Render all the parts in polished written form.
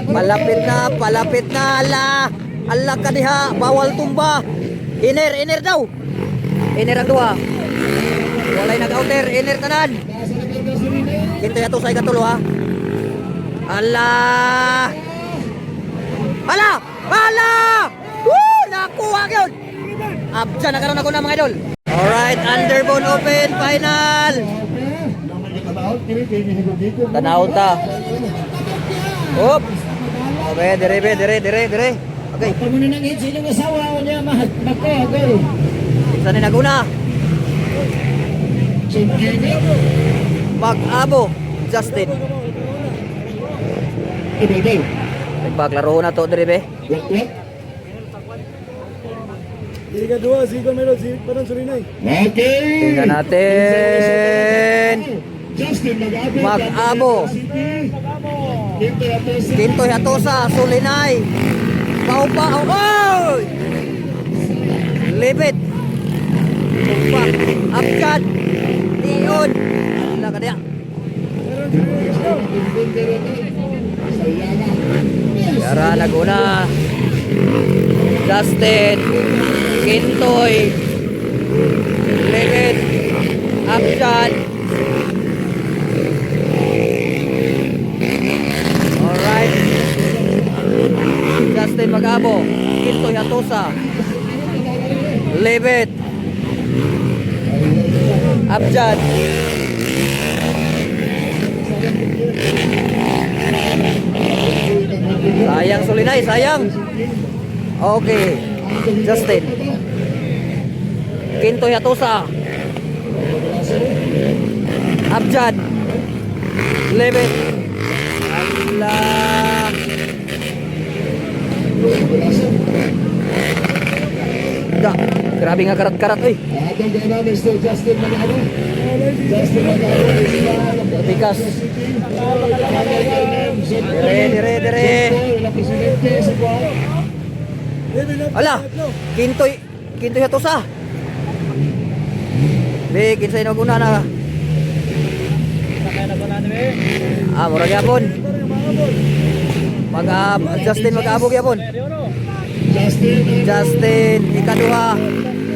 Palapit na. Ala ka diha, bawal tumba. Iner daw. Iner ang duha. Walay nag-outer, iner tanan. Kinto yato sa ikatulo ha. Ala! Woo! Nakuha yun! Absa, nakaroon ako na mga idol. Alright, Underbone Open Final. Tanaw ta. Hop. Okay, dire. Okay. Muna nang hit sino asawa niya magko. Isa ni naguna. Mag-abo Justin. Nagpaklaro na to dire be. Liga 2, sigon meron, parang surinay. Okay. Tingnan natin. Mag-abo. Kinto Hatosa, Sulinay. Paupa, oy! Libit. Tumpak, Abjad. Tion. Wala ka diya. Yara naguna. Justin. Kintoy. Libit. Abjad. Alright. Justin Magabo. Kintoy Hatosa. Libit. Abjad. Sayang Sulinay, sayang. Okay. Justin. Kintoy Hatosa. Abjad. Libit. Allah. Grabe nga karat-karat oy. Tikas. Dire. Ala, Kintoy Hatosa. Be, kinsay naguna na. Mura gyapon. Justin mag-abo gyapon. Justin ikaduha.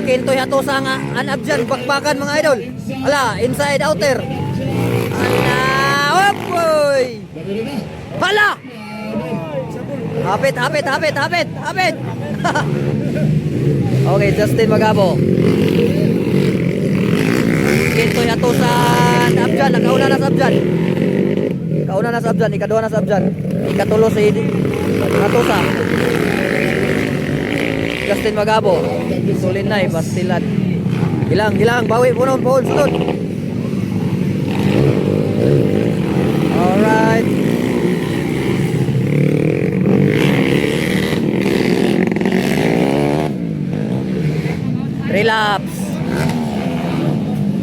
Kintoy Hatosa nga anabjan bakbakan mga idol. Ala, inside outer. Ala, opoy. Hala. Hapit. Okay, Justin Magabo. Kintoy Hatosa Abjan, nakauna na sa Abjan. Ikaduha na sa Abjan. Ikatulo si Hatosa. Justin Magabo. Sulinay, Bastilan. Hilang, bawi punon, sunod. Alright. Relapse.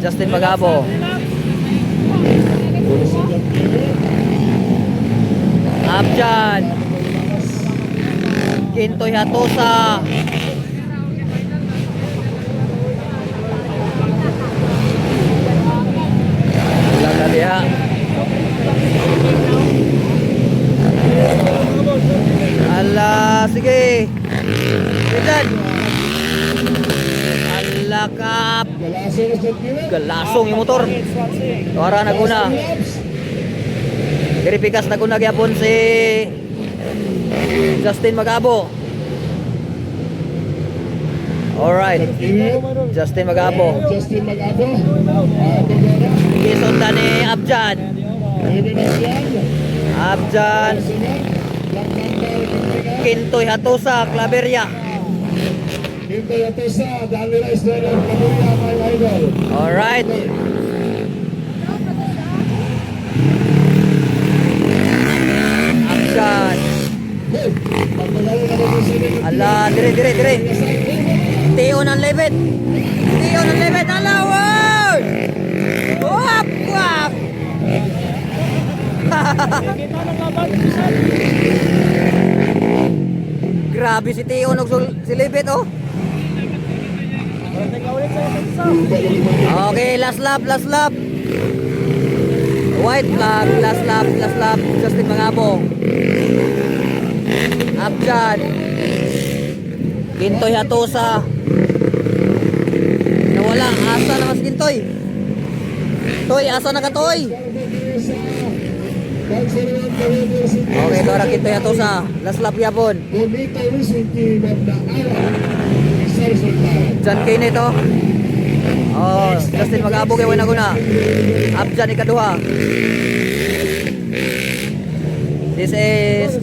Justin Magabo. Abjan. Kintoy Hatosa. Wala ka diha. Ala, sige. Bidan. Ala kap. Galasong yung motor. Tuara naguna. Verifikas naguna gyapon si Justin Magabo. Alright. Justin Magabo. Kisundan ni Abjan. Kintoy Hatosa, Claveria. Alright. Abjan. Ala, dire. Tion ang lebet. Ala, wow! Wap! Grabe si Tion og si lebet oh. Okay, last lap. White flag, last lap. Justin Magabo. Abjan. Gintoy Hatosa. Nawala. Asa na mas Gintoy? Toy, asa na ka Toy? Okay, ito ra Gintoy Hatosa. Last lap yapon. Bonita Rizky magdaan. Isa resulta. Jan kay nito. Oh, Justin mag-abo kay wala ko na. Abjan ikaduha. This is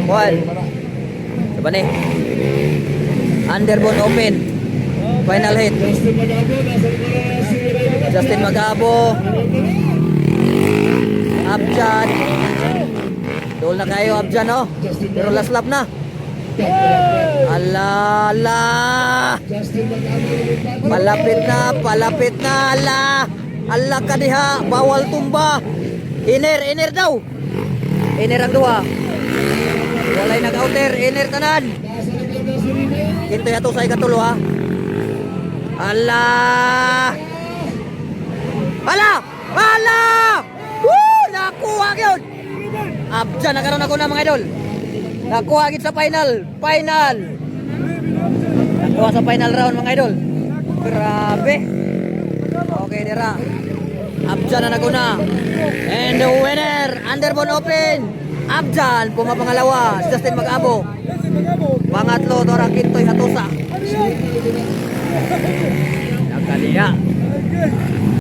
one. Diba ni? Underbone Open. Final hit. Justin Magabo. Abjan. Dol na kayo Abjan oh. Pero last lap na. Ala, ala. Palapit na, ala. Ala ka diha, bawal tumba. Iner daw. Iner ang duha. Walay nag-outer, iner tanan. Gintoy ato sa ikatulo ha. Ala. Ala! Ala! Woo! Nakuha yun! Abjan, nakaroon ako na mga idol. Nakuha agad sa final. Nakuha sa final round mga idol. Grabe. Okay dira. Abjan na naguna. And the winner, Underbone Open. Abjan, pumapangalawa. Justin Magabo. Pangatlo, Tora Gintoy Hatosa. Nakaliya.